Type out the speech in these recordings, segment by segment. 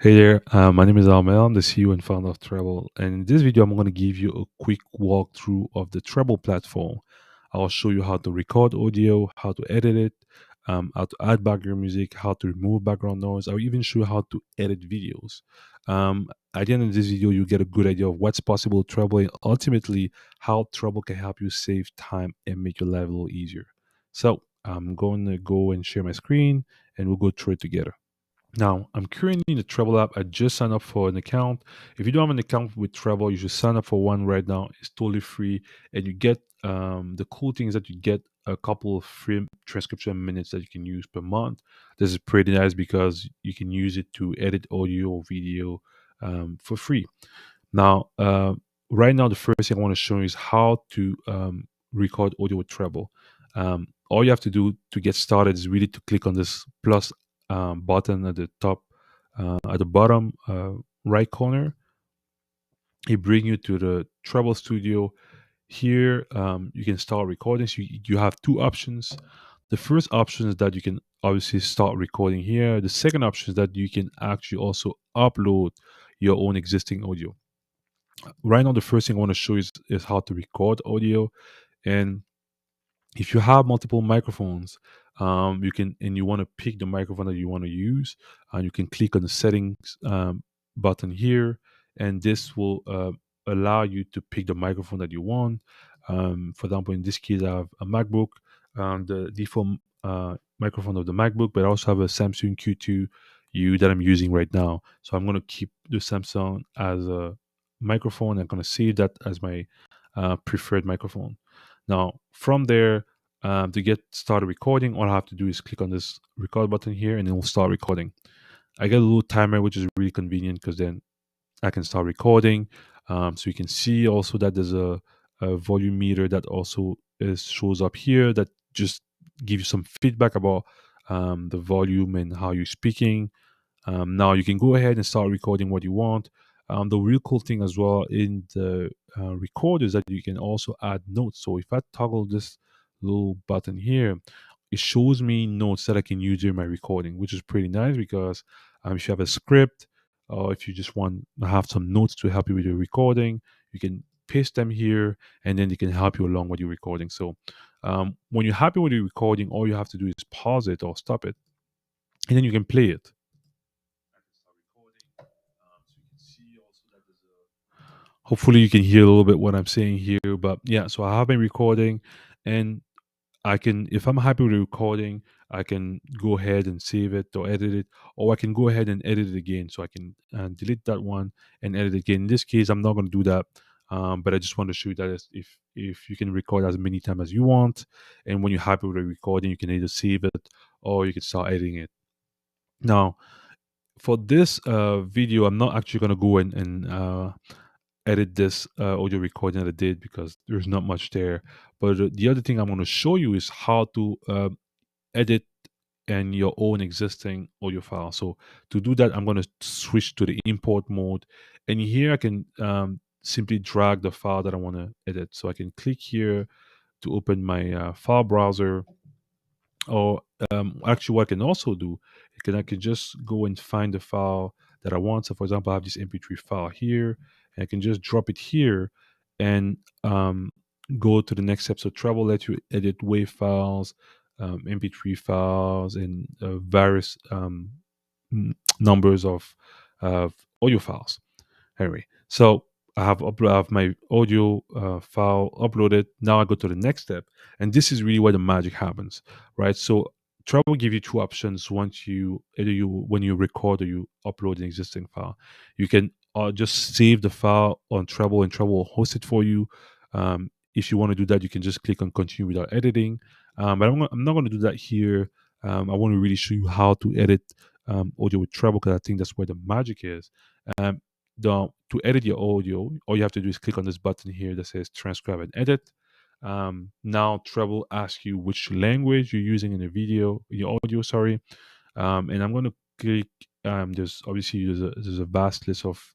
Hey there, my name is Almel. I'm the CEO and founder of Trebble. And in this video, I'm going to give you a quick walkthrough of the Trebble platform. I'll show you how to record audio, how to edit it, how to add background music, how to remove background noise. I'll even show you how to edit videos. At the end of this video, you get a good idea of what's possible with Trebble and ultimately how Trebble can help you save time and make your life a little easier. So I'm going to go and share my screen and we'll go through it together. Now, I'm currently in the Trebble app. I just signed up for an account. If you don't have an account with Trebble, you should sign up for one right now. It's totally free. And you get the cool thing is that you get a couple of free transcription minutes that you can use per month. This is pretty nice because you can use it to edit audio or video for free. Now, right now, the first thing I want to show you is how to record audio with Treble. All you have to do to get started is really to click on this plus button at the top, at the bottom right corner. It brings you to the Treble Studio. Here, you can start recording. So you have two options. The first option is that you can obviously start recording here. The second option is that you can actually also upload your own existing audio. Right now, the first thing I want to show is how to record audio. And if you have multiple microphones, you can and you want to pick the microphone that you want to use, and you can click on the settings button here, and this will allow you to pick the microphone that you want. For example, in this case, I have a MacBook, the default microphone of the MacBook, but I also have a Samsung Q2U that I'm using right now. So I'm going to keep the Samsung as a microphone. I'm going to save that as my preferred microphone. Now, from there, to get started recording, all I have to do is click on this record button here and it will start recording. I get a little timer, which is really convenient because then I can start recording. So you can see also that there's a volume meter that also shows up here that just gives you some feedback about the volume and how you're speaking. Now you can go ahead and start recording what you want. The real cool thing as well in the record is that you can also add notes. So if I toggle this little button here, it shows me notes that I can use during my recording, which is pretty nice because if you have a script or if you just want to have some notes to help you with your recording, you can paste them here and then they can help you along with your recording. So when you're happy with your recording, all you have to do is pause it or stop it and then you can play it. I can start recording. So you can see also that there's a. Hopefully, you can hear a little bit what I'm saying here. But yeah, so I have been recording, and I can, if I'm happy with the recording, I can go ahead and save it or edit it, or I can go ahead and edit it again. So I can delete that one and edit it again. In this case, I'm not going to do that. But I just want to show you that if you can record as many times as you want, and when you're happy with the recording, you can either save it or you can start editing it. Now, for this video, I'm not actually going to go and edit this audio recording that I did because there's not much there. But the other thing I'm going to show you is how to edit and your own existing audio file. So to do that, I'm going to switch to the import mode. And here I can simply drag the file that I want to edit. So I can click here to open my file browser. Or actually, what I can also do, I can just go and find the file that I want. So, for example, I have this MP3 file here, and I can just drop it here and go to the next step. So, Treble lets you edit WAV files, MP3 files, and various numbers of audio files. Anyway, so I have my audio file uploaded. Now I go to the next step, and this is really where the magic happens, right? So Treble will give you two options once you either you when you record or you upload an existing file. You can just save the file on Treble, and Treble will host it for you. If you want to do that, you can just click on continue without editing. But I'm not going to do that here. I want to really show you how to edit audio with Treble because I think that's where the magic is. Um, to edit your audio, all you have to do is click on this button here that says transcribe and edit. Now Treble asks you which language you're using in the video, your audio, sorry. And I'm going to click. There's obviously there's a vast list of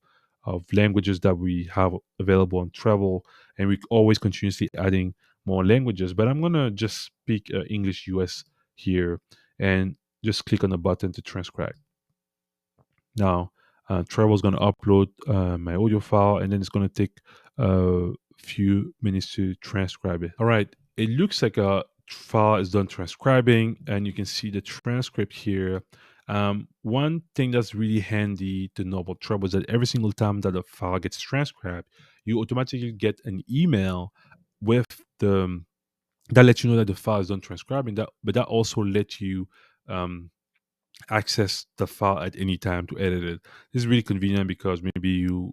languages that we have available on Treble, and we always continuously adding more languages. But I'm going to just speak English US here and just click on the button to transcribe. Now, Trebble is going to upload my audio file, and then it's going to take a few minutes to transcribe it. All right, it looks like a file is done transcribing, and you can see the transcript here. One thing that's really handy to know about Trebble is that every single time that a file gets transcribed, you automatically get an email with the that lets you know that the file is done transcribing. But that also lets you um, access the file at any time to edit it. This is really convenient because maybe you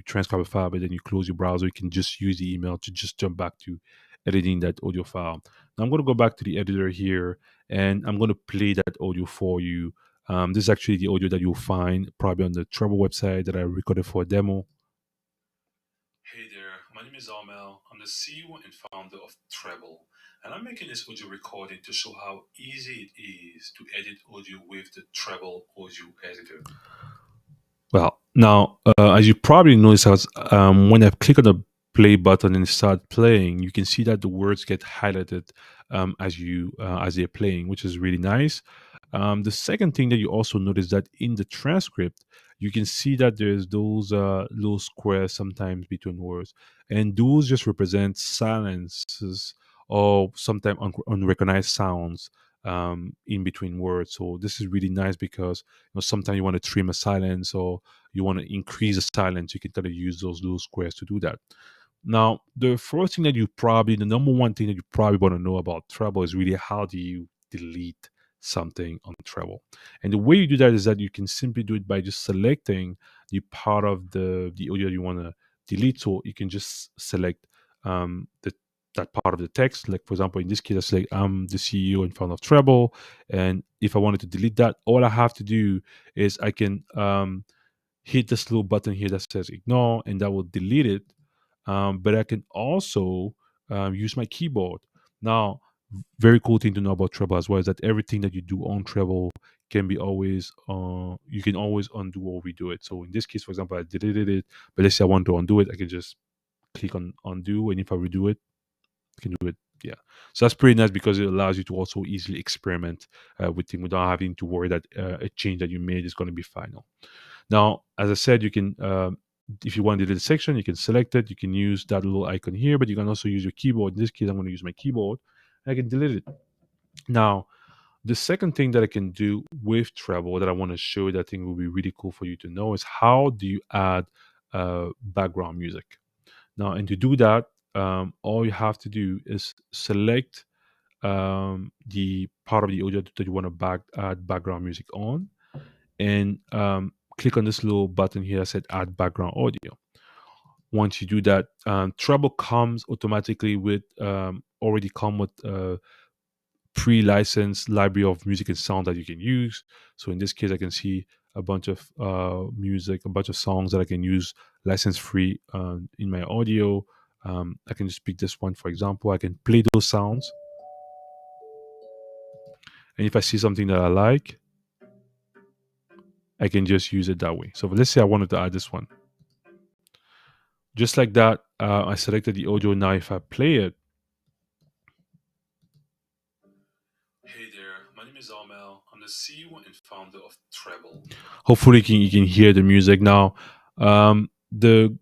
transcribe a file, but then you close your browser. You can just use the email to just jump back to editing that audio file. Now I'm going to go back to the editor here, and I'm going to play that audio for you. This is actually the audio that you'll find probably on the Trebble website that I recorded for a demo. Hey there, my name is Armel. I'm the CEO and founder of Trebble, and I'm making this audio recording to show how easy it is to edit audio with the Trebble audio editor. Well, now, as you probably noticed, when I click on the play button and start playing, you can see that the words get highlighted as they're playing, which is really nice. The second thing that you also notice that in the transcript, you can see that there's those little squares sometimes between words, and those just represent silences or sometimes unrecognized sounds in between words. So this is really nice because sometimes you want to trim a silence or you want to increase the silence. You can kind of use those little squares to do that. Now, the number one thing that you probably want to know about Treble is really how do you delete something on Treble. And the way you do that is that you can simply do it by just selecting the part of the audio you want to delete. So you can just select the that part of the text. Like for example, in this case, I select I'm the CEO in front of Treble, and if I wanted to delete that, all I have to do is I can hit this little button here that says ignore, and that will delete it. But I can also use my keyboard. Now, very cool thing to know about Treble as well is that everything that you do on Treble can be always, you can always undo or redo it. So in this case, for example, I deleted it, but let's say I want to undo it, I can just click on undo, and if I redo it, I can do it. Yeah, so that's pretty nice because it allows you to also easily experiment with things without having to worry that a change that you made is going to be final. Now, as I said, you can, if you want to delete a section, you can select it. You can use that little icon here, but you can also use your keyboard. In this case, I'm going to use my keyboard. And I can delete it. Now, the second thing that I can do with Treble that I want to show you that I think will be really cool for you to know is how do you add background music. Now, and to do that, all you have to do is select the part of the audio that you want to add background music on, and click on this little button here that said add background audio. Once you do that, Treble comes automatically with already come with a pre-licensed library of music and sound that you can use. So in this case, I can see a bunch of music, a bunch of songs that I can use license free in my audio. I can just pick this one, for example. I can play those sounds. And if I see something that I like, I can just use it that way. So let's say I wanted to add this one. Just like that, I selected the audio. Now if I play it. Hey there, my name is Armel. I'm the CEO and founder of Trebble. Hopefully you can hear the music now. The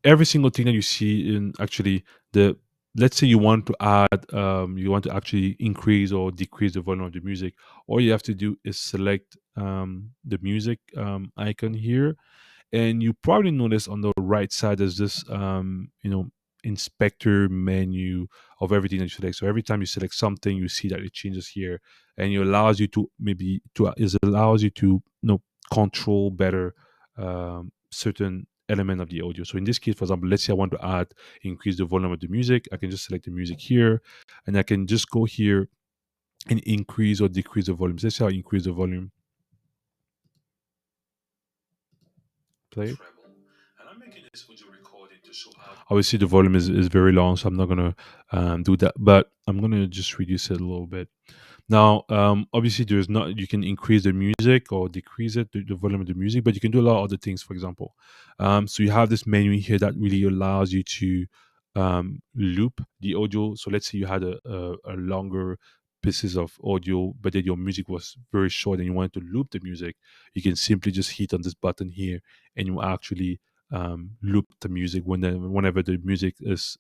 every single thing that you see in actually the let's say you want to add you want to actually increase or decrease the volume of the music, all you have to do is select the music icon here, and you probably notice on the right side there's this inspector menu of everything that you select. So every time you select something, you see that it changes here, and it allows you to control better certain element of the audio. So in this case, for example, let's say I want to increase the volume of the music. I can just select the music here, and I can just go here and increase or decrease the volume. Let's say I increase the volume. Play. And I'm making this audio recording to show how. Obviously, the volume is very long, so I'm not gonna do that. But I'm gonna just reduce it a little bit. Now, obviously, you can increase the music or decrease it, the volume of the music, but you can do a lot of other things. For example, so you have this menu here that really allows you to loop the audio. So let's say you had a longer pieces of audio, but then your music was very short and you wanted to loop the music, you can simply just hit on this button here, and you actually loop the music whenever the music is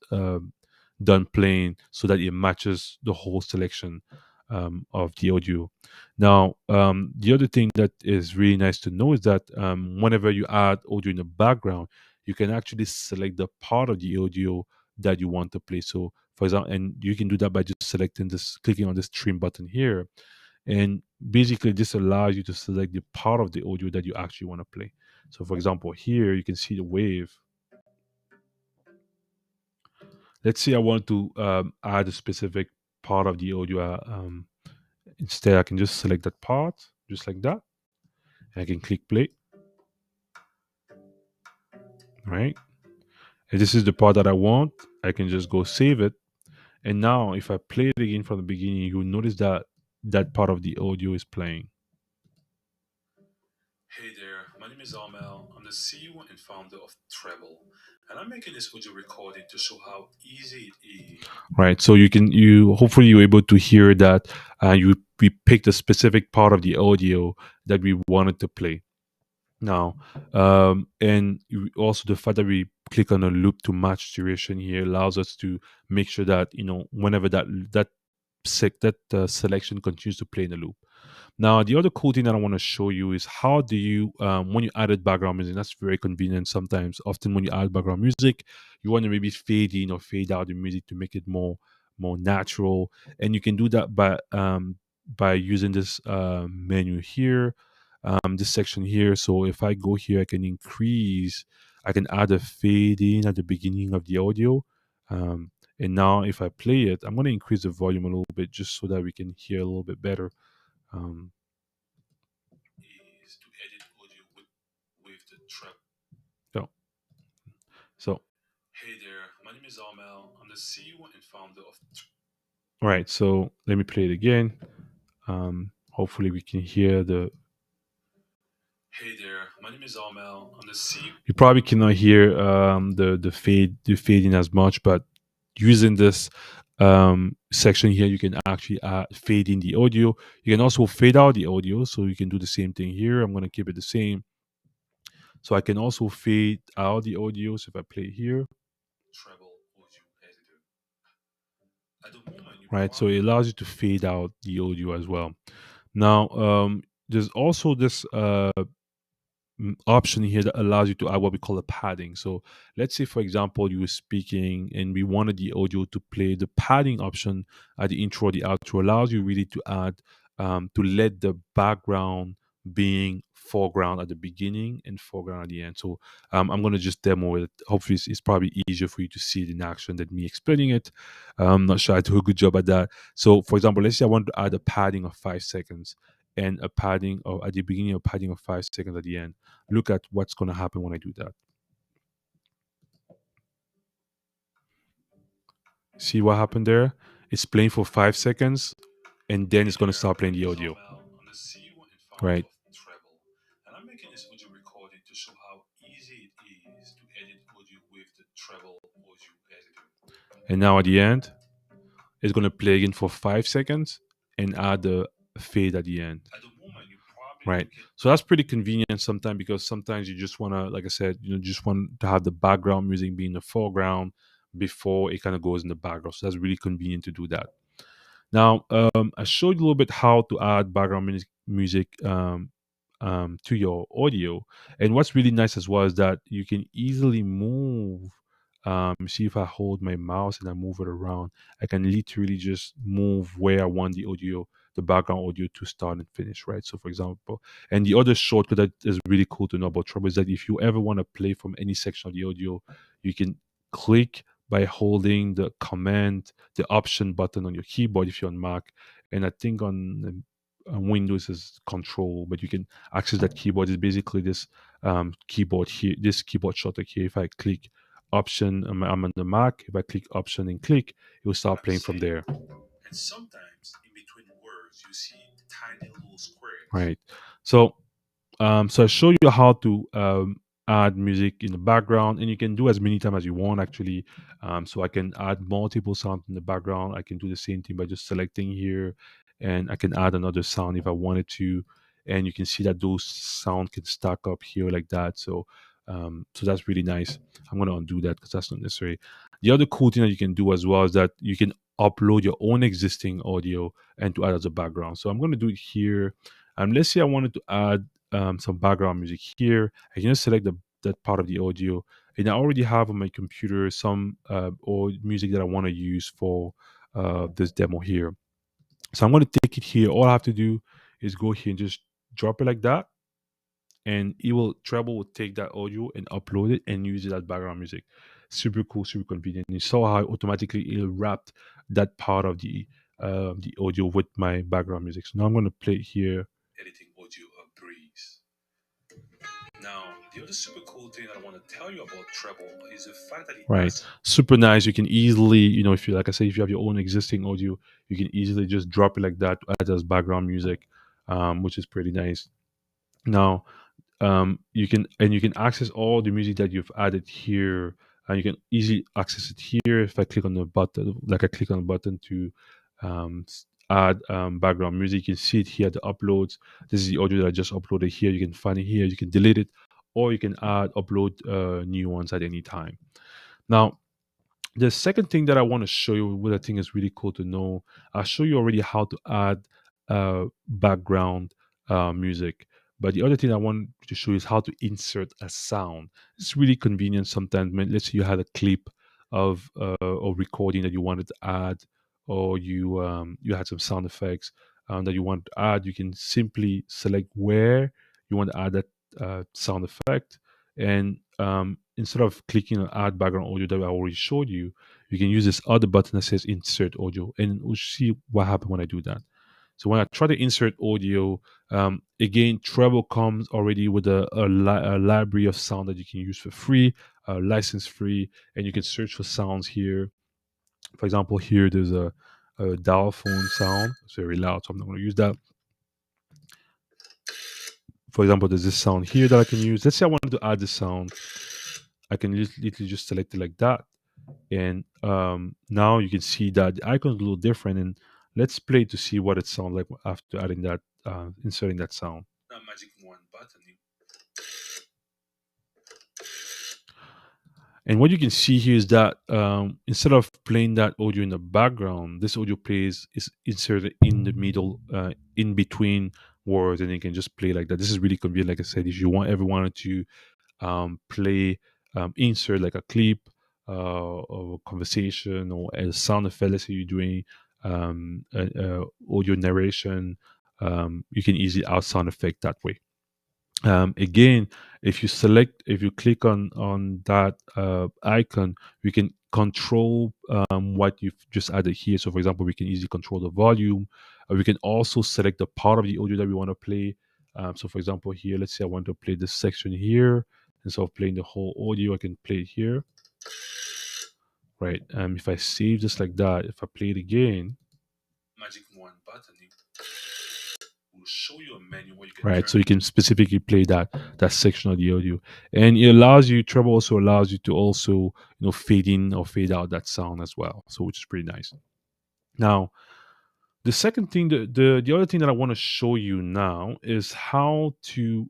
done playing, so that it matches the whole selection of the audio. Now, the other thing that is really nice to know is that whenever you add audio in the background, you can actually select the part of the audio that you want to play. So, for example, and you can do that by just selecting this, clicking on this trim button here. And basically, this allows you to select the part of the audio that you actually want to play. So, for example, here you can see the wave. Let's say I want to add a specific part of the audio. Instead, I can just select that part, just like that. I can click play, right? If this is the part that I want, I can just go save it. And now, if I play it again from the beginning, you'll notice that that part of the audio is playing. Hey there, my name is Armel. I'm the CEO and founder of Trebble, and I'm making this audio recording to show how easy it is. Right, so you hopefully you're able to hear that we picked a specific part of the audio that we wanted to play. Now, and also the fact that we click on a loop to match duration here allows us to make sure that whenever that selection continues to play in the loop. Now, the other cool thing that I want to show you is how do you, when you added background music, that's very convenient sometimes. Often when you add background music, you want to maybe fade in or fade out the music to make it more natural. And you can do that by using this menu here, this section here. So if I go here, I can add a fade in at the beginning of the audio. And now if I play it, I'm going to increase the volume a little bit just so that we can hear a little bit better. Um, is to edit audio with the trap. So, so, hey there, my name is Armel. I'm the CEO and founder of. All right, so let me play it again. Hopefully, we can hear the. Hey there, my name is Armel. I'm the CEO. You probably cannot hear the fading as much, but using this section here, you can actually fade in the audio. You can also fade out the audio, so you can do the same thing here. I'm going to keep it the same. So I can also fade out the audio. So if I play here, Trebble audio editor. At the moment, right? So it allows you to fade out the audio as well. Now, there's also this option here that allows you to add what we call a padding. So let's say, for example, you were speaking and we wanted the audio to play. The padding option at the intro or the outro allows you really to add, to let the background being foreground at the beginning and foreground at the end. So I'm going to just demo it. Hopefully it's probably easier for you to see it in action than me explaining it. I'm not sure I do a good job at that. So for example, let's say I want to add a padding of 5 seconds and a padding of at the beginning, a padding of 5 seconds at the end. Look at what's going to happen when I do that. See what happened there? It's playing for 5 seconds, and then it's going to start playing the audio. Right. And I'm making this audio recording to show how easy it is to edit audio with the Trebble audio editor. And now at the end, it's going to play again for 5 seconds and add a fade at the end. At the moment, you probably right. So that's pretty convenient sometimes, because sometimes you just want to, like I said, just want to have the background music be in the foreground before it kind of goes in the background. So that's really convenient to do that. Now, I showed you a little bit how to add background music to your audio. And what's really nice as well is that you can easily move. See, if I hold my mouse and I move it around, I can literally just move where I want the background audio to start and finish, right? So, for example, and the other shortcut that is really cool to know about Trebble is that if you ever want to play from any section of the audio, you can click by holding the option button on your keyboard if you're on Mac. And I think on Windows is Control, but you can access that keyboard. It's basically this keyboard here, this keyboard shortcut here. If I click Option, I'm on the Mac. If I click Option and click, it will start playing from there. And sometimes in between words, you see tiny little squares. Right. So, so I show you how to add music in the background, and you can do as many times as you want actually. So I can add multiple sounds in the background. I can do the same thing by just selecting here, and I can add another sound if I wanted to. And you can see that those sound can stack up here like that. So that's really nice. I'm gonna undo that because that's not necessary. The other cool thing that you can do as well is that you can upload your own existing audio and to add as a background. So I'm gonna do it here. Let's say I wanted to add some background music here. I can just select that part of the audio, and I already have on my computer some or music that I want to use for this demo here. So I'm going to take it here. All I have to do is go here and just drop it like that, and Treble will take that audio and upload it and use it as background music. Super cool, super convenient. You saw how automatically it'll wrap that part of the audio with my background music. So now I'm going to play it here. Editing audio a breeze. Now, the other super cool thing that I want to tell you about Treble is the fact that right, super nice. You can easily, if you, like I say, if you have your own existing audio, you can easily just drop it like that to add as background music, which is pretty nice. Now, you can access all the music that you've added here, and you can easily access it here. If I click on the button, like I click on the button to add background music, you can see it here, the uploads. This is the audio that I just uploaded here. You can find it here. You can delete it, or you can upload new ones at any time. Now, the second thing that I want to show you, what I think is really cool to know, I'll show you already how to add background music. But the other thing I want to show you is how to insert a sound. It's really convenient sometimes. Let's say you had a clip of a recording that you wanted to add, or you had some sound effects that you want to add. You can simply select where you want to add that sound effect, and instead of clicking on add background audio that I already showed you, you can use this other button that says insert audio, and we'll see what happens when I do that. So when I try to insert audio, again, Treble comes already with a library of sound that you can use for free, license free, and you can search for sounds here. For example, here there's a dial phone sound. It's very loud, so I'm not going to use that. For example, there's this sound here that I can use. Let's say I wanted to add this sound. I can literally just select it like that. And now you can see that the icon is a little different. And let's play to see what it sounds like after adding that, inserting that sound. Now, magic one button. And what you can see here is that instead of playing that audio in the background, this audio is inserted in the middle, in between words, and you can just play like that. This is really convenient. Like I said, if you ever wanted to play, insert like a clip or a conversation or a sound effect, let's say you're doing audio narration, you can easily add sound effect that way. Again, if you click on that icon, we can control what you've just added here. So for example, we can easily control the volume. We can also select the part of the audio that we want to play. So for example, here, let's say I want to play this section here. Instead of playing the whole audio, I can play it here. Right. If I save just like that, if I play it again, magic one button, will show you a menu where you can, right, so you can specifically play that section of the audio, and it allows you. Treble also allows you to also fade in or fade out that sound as well, so which is pretty nice. Now, the second thing, the other thing that I want to show you now is how to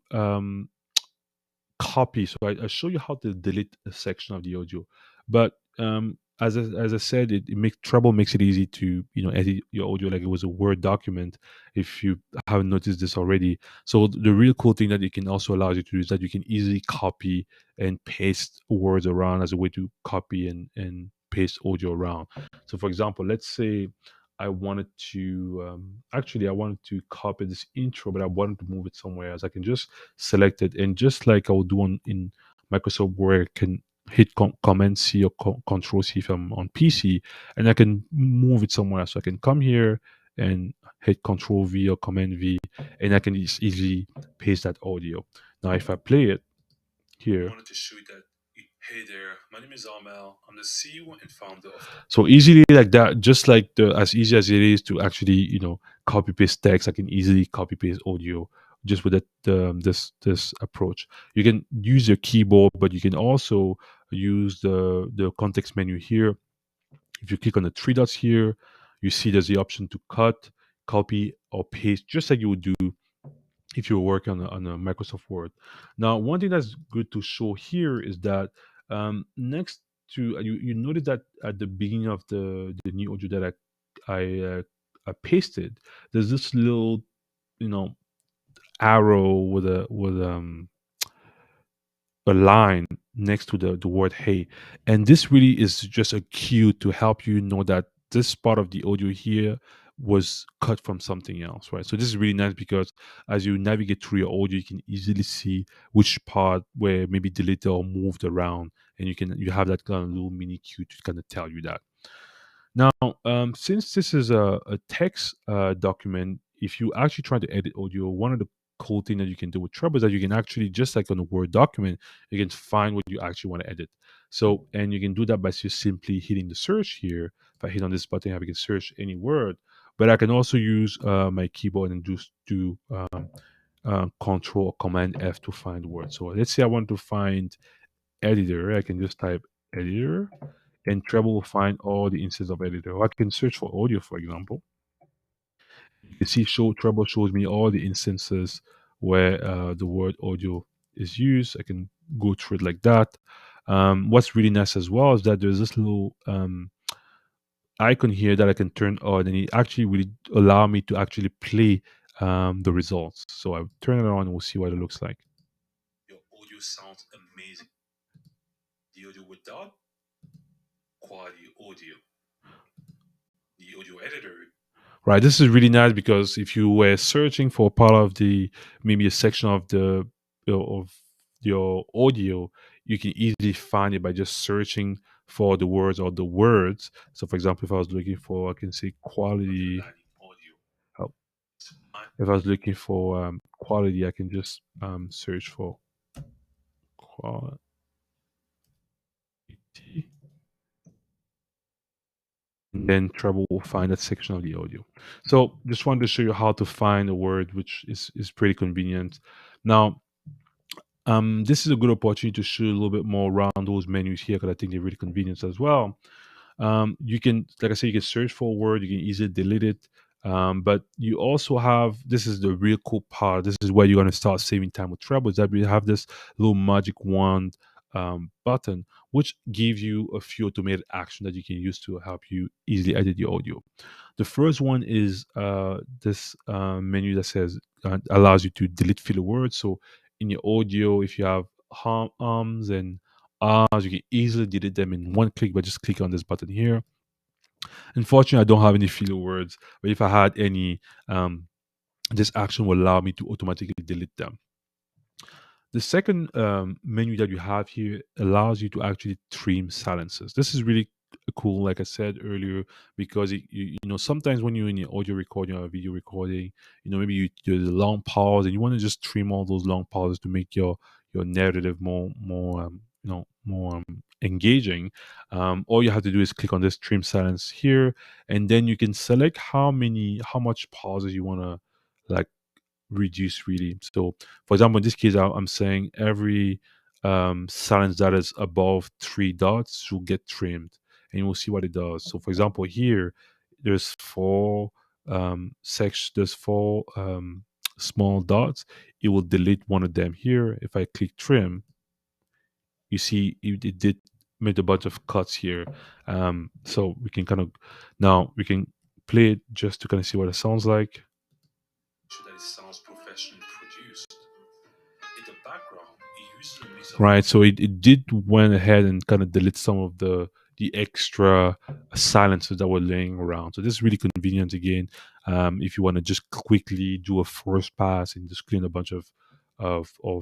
copy. So I show you how to delete a section of the audio, but as I said, Treble makes it easy to edit your audio like it was a Word document. If you haven't noticed this already, so the real cool thing that it can also allow you to do is that you can easily copy and paste words around as a way to copy and paste audio around. So for example, let's say I wanted to copy this intro, but I wanted to move it somewhere else. I can just select it, and just like I would do in Microsoft Word, I can hit Command C or Control C if I'm on PC, and I can move it somewhere else. So I can come here and hit Control V or Command V, and I can just easily paste that audio. Now, if I play it here, I wanted to show you that. Hey there, my name is Armel. I'm the CEO and founder of. So easily like that, just like as easy as it is to actually copy paste text, I can easily copy paste audio just with this approach. You can use your keyboard, but you can also use the context menu here. If you click on the three dots here, you see there's the option to cut, copy, or paste, just like you would do if you were working on a Microsoft Word. Now, one thing that's good to show here is that next to you notice that at the beginning of the new audio that I pasted, there's this little you know arrow with a line next to the word hey, and this really is just a cue to help you know that this part of the audio here was cut from something else, right? So this is really nice because as you navigate through your audio, you can easily see which part where maybe deleted or moved around, and you have that kind of little mini cue to kind of tell you that. Now, since this is a text document, if you actually try to edit audio, one of the cool thing that you can do with Trebble is that you can actually, just like on a Word document, you can find what you actually want to edit. So, and you can do that by just simply hitting the search here. If I hit on this button, I can search any word. But I can also use my keyboard and just do Control or Command F to find words. So let's say I want to find editor. I can just type editor and Treble will find all the instances of editor. Or I can search for audio, for example. You can see Treble shows me all the instances where the word audio is used. I can go through it like that. What's really nice as well is that there's this little icon here that I can turn on, and it actually will allow me to actually play the results. So I'll turn it on and we'll see what it looks like. Your audio sounds amazing. The audio without quality audio, the audio editor. Right, this is really nice because if you were searching for part of the maybe a section of the of your audio, you can easily find it by just searching for the words or the words. So, for example, if I was looking for, I can say quality. Oh, if I was looking for quality, I can just search for quality. And then Treble will find that section of the audio. So just wanted to show you how to find a word, which is pretty convenient. Now, this is a good opportunity to show you a little bit more around those menus here because I think they're really convenient as well. You can, like I said, you can search for a word, you can easily delete it. But you also have, this is the real cool part. This is where you're going to start saving time with Treble, is that we have this little magic wand button, which gives you a few automated actions that you can use to help you easily edit your audio. The first one is this menu that says, allows you to delete filler words. So in your audio, if you have ums and ahs, you can easily delete them in one click by just clicking on this button here. Unfortunately, I don't have any filler words, but if I had any, this action will allow me to automatically delete them. The second menu that you have here allows you to actually trim silences. This is really cool, like I said earlier, because sometimes when you're in your audio recording or video recording, maybe there's a long pause and you want to just trim all those long pauses to make your narrative more engaging. All you have to do is click on this trim silence here, and then you can select how much pauses you want to like reduce really. So for example, in this case, I'm saying every silence that is above three dots should get trimmed, and we'll see what it does. So for example, here there's four small dots. It will delete one of them here. If I click trim, you see it did made a bunch of cuts here. So we can now we can play it just to kind of see what it sounds like. So that it sounds professionally produced. In the background, it uses a mix of right. So it did went ahead and kind of delete some of the extra silences that were laying around. So this is really convenient again. If you want to just quickly do a first pass and just clean a bunch of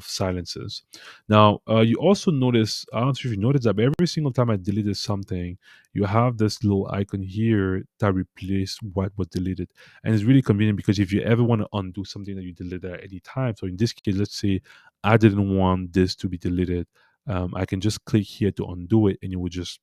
silences. Now, you also notice, I don't know if you noticed that, but every single time I deleted something, you have this little icon here that replaced what was deleted. And it's really convenient because if you ever want to undo something that you deleted at any time, so in this case, let's say I didn't want this to be deleted, I can just click here to undo it, and it will just,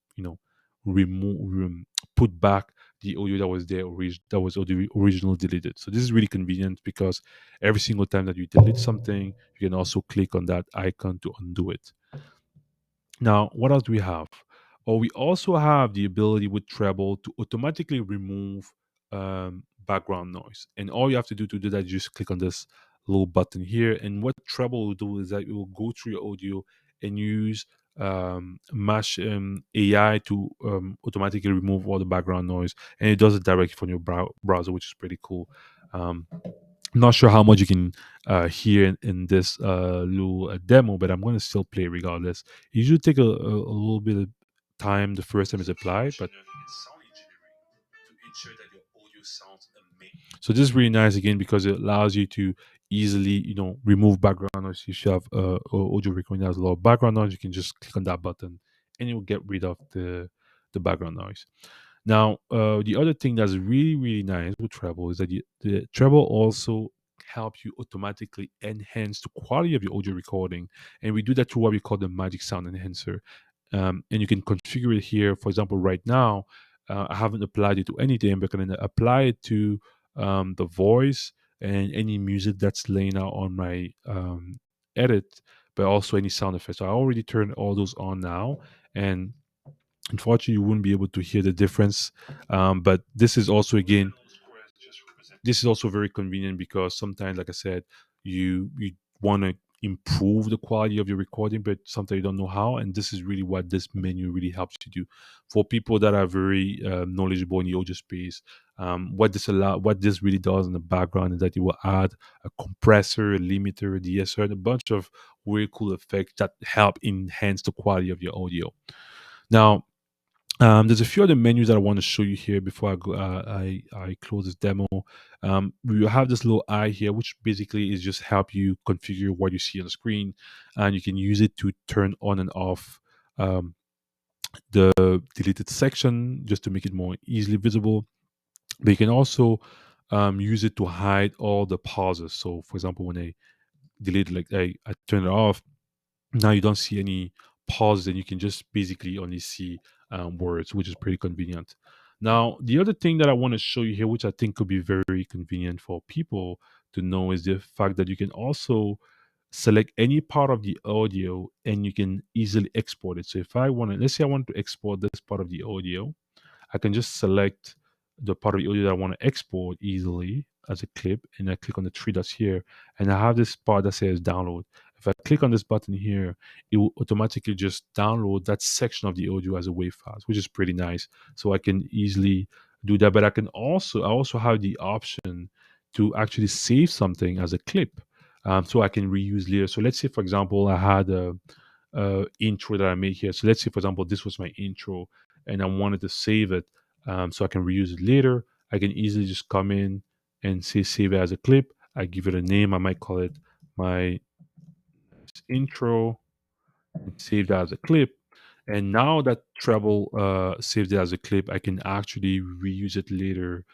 remove, put back the audio that was there that was originally deleted. So this is really convenient because every single time that you delete something, you can also click on that icon to undo it. Now, what else do we have? Oh, we also have the ability with Treble to automatically remove background noise. And all you have to do that is just click on this little button here. And what Treble will do is that it will go through your audio and use Mesh AI to automatically remove all the background noise. And it does it directly from your browser, which is pretty cool. Um, not sure how much you can hear in this little demo, but I'm going to still play regardless. It usually take a little bit of time the first time it's applied, but so this is really nice again because it allows you to easily, remove background noise. If you have audio recording that has a lot of background noise, you can just click on that button and it will get rid of the background noise. Now, the other thing that's really, really nice with Treble is that the Treble also helps you automatically enhance the quality of your audio recording. And we do that through what we call the Magic Sound Enhancer. And you can configure it here. For example, right now, I haven't applied it to anything, but I'm going to apply it to the voice and any music that's laying out on my edit, but also any sound effects. So I already turned all those on now. And unfortunately, you wouldn't be able to hear the difference. But this is also very convenient because sometimes, like I said, you want to improve the quality of your recording, but sometimes you don't know how. And this is really what this menu really helps you do. For people that are very knowledgeable in the audio space, what this really does in the background is that it will add a compressor, a limiter, a DSR, and a bunch of very cool effects that help enhance the quality of your audio. Now, there's a few other menus that I want to show you here before I go. I close this demo. We have this little eye here, which basically is just help you configure what you see on the screen, and you can use it to turn on and off um, the deleted section just to make it more easily visible. But you can also use it to hide all the pauses. So, for example, when I delete, like I turn it off, now you don't see any pause and you can just basically only see words, which is pretty convenient. Now, the other thing that I want to show you here, which I think could be very convenient for people to know, is the fact that you can also select any part of the audio and you can easily export it. So if I want to, let's say I want to export this part of the audio, I can just select the part of the audio that I want to export easily as a clip, and I click on the three dots here, and I have this part that says download. If I click on this button here, it will automatically just download that section of the audio as a WAV file, which is pretty nice. So I can easily do that, but I also have the option to actually save something as a clip, so I can reuse later. So let's say, for example, I had a intro that I made here. So let's say, for example, this was my intro, and I wanted to save it so I can reuse it later. I can easily just come in and say save it as a clip. I give it a name. I might call it my intro and save that as a clip. And now that Treble saved it as a clip, I can actually reuse it later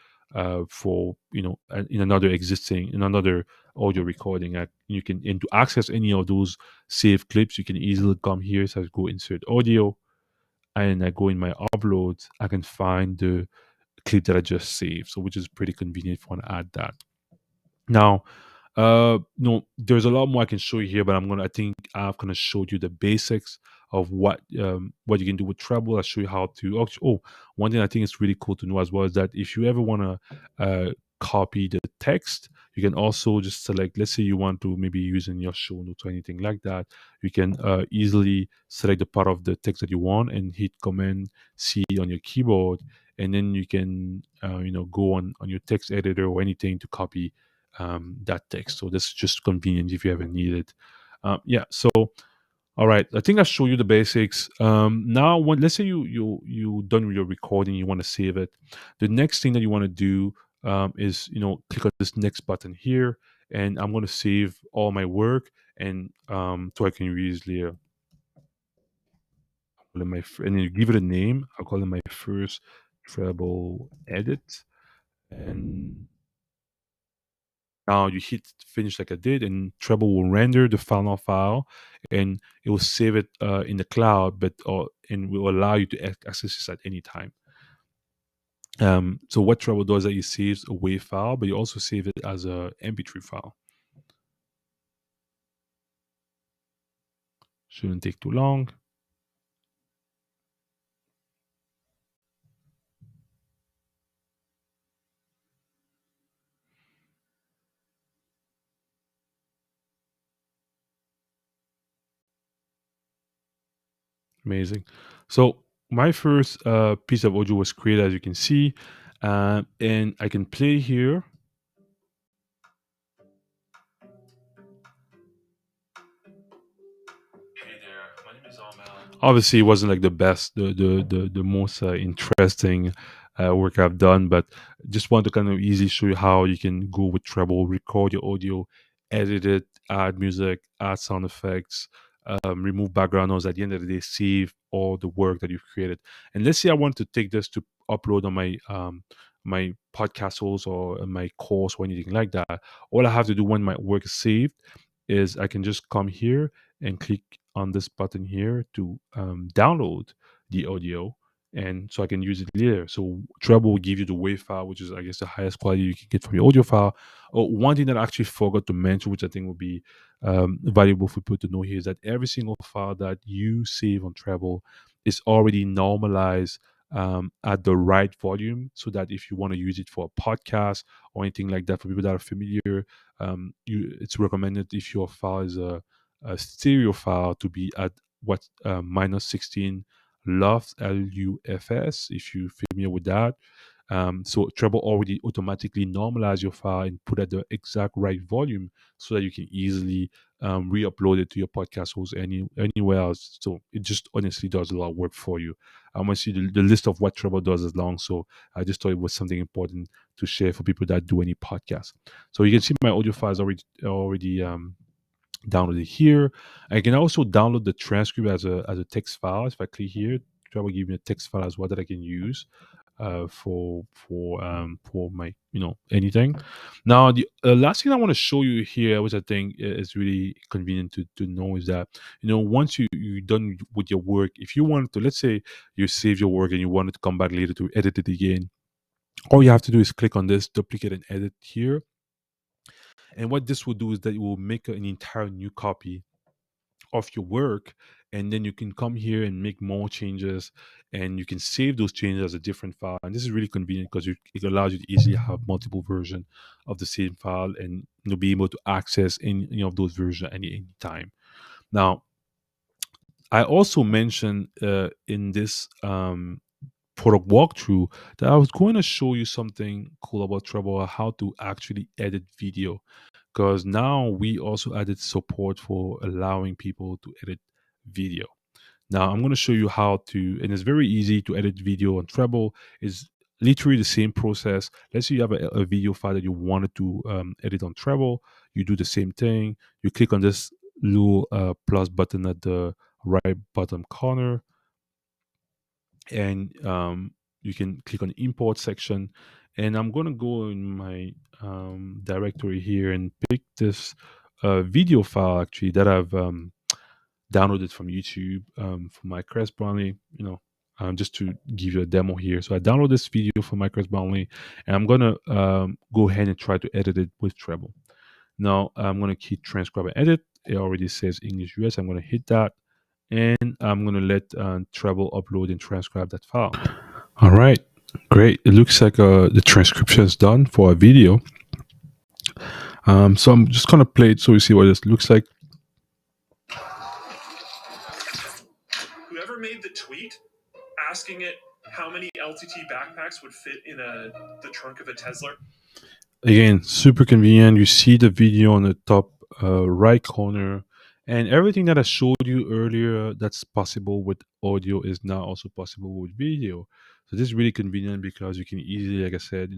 for in another audio recording. You can, and to access any of those saved clips, you can easily come here. So I go insert audio, and I go in my uploads. I can find the clip that I just saved, so which is pretty convenient if I want to add that. Now, no, there's a lot more I can show you here, but I think I've kind of showed you the basics of what you can do with Treble. I'll show you how to. One thing I think is really cool to know as well is that if you ever want to copy the text, you can also just select. Let's say you want to maybe use in your show notes or anything like that. You can easily select the part of the text that you want and hit Command C on your keyboard, and then you can go on your text editor or anything to copy that text. So this is just convenient if you ever need it. Yeah. So all right, I think I showed you the basics. Now, let's say you done with your recording, you want to save it. The next thing that you want to do is click on this next button here, and I'm going to save all my work, and so I can reuse later. And then you give it a name. I'll call it my first treble edit, and now you hit finish like I did, and Treble will render the final file, and it will save it in the cloud, and will allow you to access this at any time. So what Trebble does is that it saves a WAV file, but you also save it as a MP3 file. Shouldn't take too long. Amazing. So my first piece of audio was created, as you can see, and I can play here. Hey there, my name is Armel. Obviously, it wasn't like the best, the most interesting work I've done, but just want to kind of easily show you how you can go with Treble, record your audio, edit it, add music, add sound effects, remove background noise. At the end of the day, save all the work that you've created. And let's say I want to take this to upload on my podcast host or my course or anything like that. All I have to do when my work is saved is I can just come here and click on this button here to download the audio, and so I can use it later. So Treble will give you the WAV file, which is, I guess, the highest quality you can get from your audio file. Oh, one thing that I actually forgot to mention, which I think would be valuable for people to know here, is that every single file that you save on Treble is already normalized at the right volume, so that if you want to use it for a podcast or anything like that, for people that are familiar, it's recommended if your file is a stereo file to be at what minus 16 LUFS, LUFS, if you're familiar with that. So Treble already automatically normalize your file and put at the exact right volume so that you can easily re-upload it to your podcast host anywhere else. So it just honestly does a lot of work for you. I want to see the list of what Treble does is long, so I just thought it was something important to share for people that do any podcast. So you can see my audio files already download it here. I can also download the transcript as a text file. If I click here, try to give me a text file as well that I can use for my anything. Now the last thing I want to show you here, which I think is really convenient to know, is that once you're done with your work, if you want to, let's say you save your work and you wanted to come back later to edit it again, all you have to do is click on this duplicate and edit here. And what this will do is that it will make an entire new copy of your work, and then you can come here and make more changes, and you can save those changes as a different file. And this is really convenient because it allows you to easily have multiple versions of the same file, and you'll be able to access any of those versions at any time. Now, I also mentioned in this product walkthrough that I was going to show you something cool about Treble, how to actually edit video, because now we also added support for allowing people to edit video. Now I'm going to show you how to, and it's very easy to edit video on Treble. It's literally the same process. Let's say you have a video file that you wanted to edit on Treble. You do the same thing. You click on this little plus button at the right bottom corner, and you can click on the import section. And I'm going to go in my directory here and pick this video file actually that I've downloaded from YouTube for my Chris Brownlee, just to give you a demo here. So I download this video from my Chris Brownlee, and I'm going to go ahead and try to edit it with Treble. Now I'm going to hit transcribe and edit. It already says English US. I'm going to hit that, and I'm going to let Treble upload and transcribe that file. All right, great. It looks like the transcription is done for a video. So I'm just going to play it so you see what this looks like. Whoever made the tweet asking it how many LTT backpacks would fit in the trunk of a Tesla. Again, super convenient. You see the video on the top right corner, and everything that I showed you earlier that's possible with audio is now also possible with video. So this is really convenient because you can easily, like I said,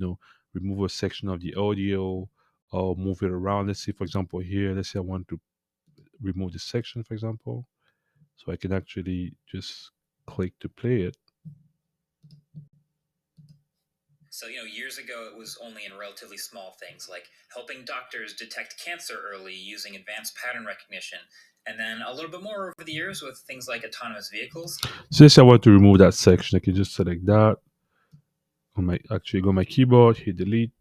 remove a section of the audio or move it around. Let's say, for example, here, let's say I want to remove this section, for example. So I can actually just click to play it. So, years ago, it was only in relatively small things like helping doctors detect cancer early using advanced pattern recognition. And then a little bit more over the years with things like autonomous vehicles. So let's say I want to remove that section. I can just select that. on my go on my keyboard, hit delete,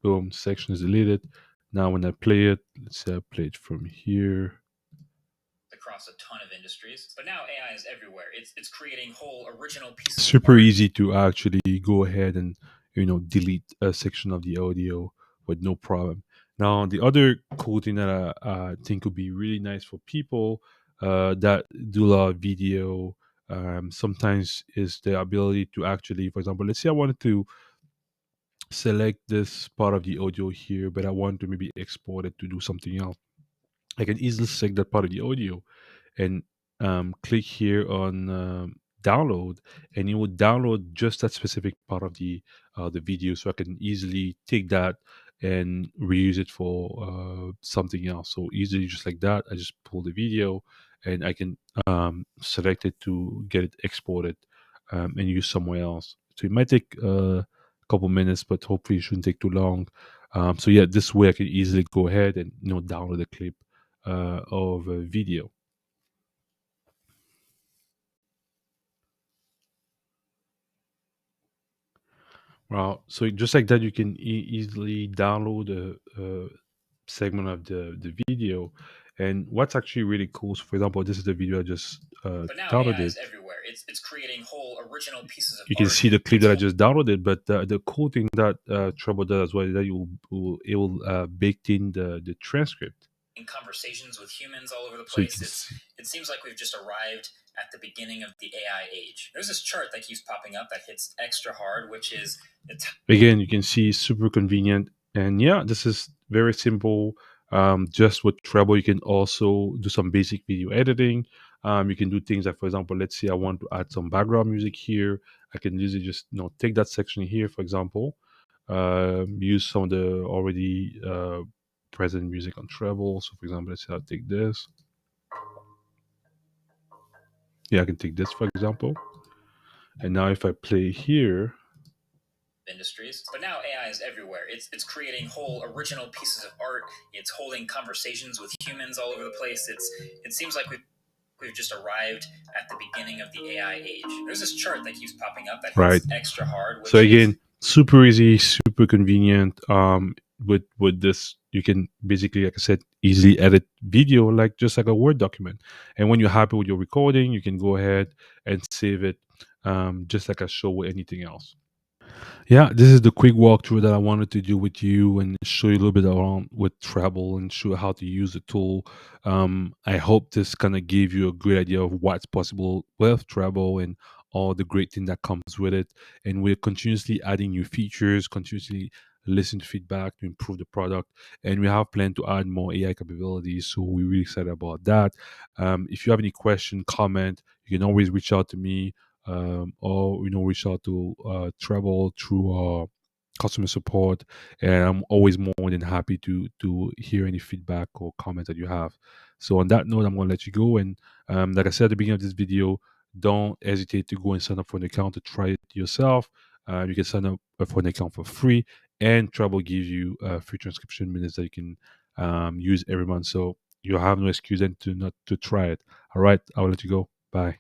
boom, section is deleted. Now when I play it, let's say I play it from here. Across a ton of industries, but now AI is everywhere. It's creating whole original pieces. Super easy to actually go ahead and delete a section of the audio with no problem. Now the other cool thing that I think would be really nice for people that do a lot of video sometimes is the ability to actually, for example, let's say I wanted to select this part of the audio here, but I want to maybe export it to do something else. I can easily select that part of the audio and click here on download, and it will download just that specific part of the video. So I can easily take that and reuse it for something else. So easily, just like that, I just pull the video and I can select it to get it exported and use somewhere else. So it might take a couple minutes, but hopefully it shouldn't take too long. So yeah, this way I can easily go ahead and download a clip of a video. Well, so just like that, you can easily download a segment of the video. And what's actually really cool, so for example, this is the video I just But now AI downloaded. is everywhere. It's creating whole original pieces of You can art. see the clip that I just downloaded, but the cool thing that Trouble does as well is that it will baked in the transcript. In conversations with humans all over the So you place, can see. it seems like we've just arrived at the beginning of the AI age. There's this chart that keeps popping up that hits extra hard, which is Again, you can see super convenient, and yeah, this is very simple. Just with Treble, you can also do some basic video editing. You can do things like, for example, let's say I want to add some background music here. I can easily just take that section here, for example, use some of the already present music on Treble. So, for example, let's say I'll take this. Yeah, I can take this, for example. And now if I play here, industries, but now AI is everywhere. It's creating whole original pieces of art. It's holding conversations with humans all over the place. It seems like we've just arrived at the beginning of the AI age. There's this chart that keeps popping up that hits extra hard. So again, super easy, super convenient. With this, you can basically, like I said, easily edit video like just like a Word document. And when you're happy with your recording, you can go ahead and save it, just like I show with anything else. Yeah, this is the quick walkthrough that I wanted to do with you and show you a little bit around with Trebble and show how to use the tool. I hope this kind of gave you a great idea of what's possible with Trebble and all the great thing that comes with it. And we're continuously adding new features, continuously listen to feedback to improve the product. And we have planned to add more AI capabilities. So we're really excited about that. If you have any question, comment, you can always reach out to me or reach out to Treble through customer support, and I'm always more than happy to hear any feedback or comments that you have. So on that note, I'm going to let you go, and like I said at the beginning of this video, don't hesitate to go and sign up for an account to try it yourself. You can sign up for an account for free, and Treble gives you free transcription minutes that you can use every month. So you have no excuse then to not to try it. All right, I'll let you go. Bye.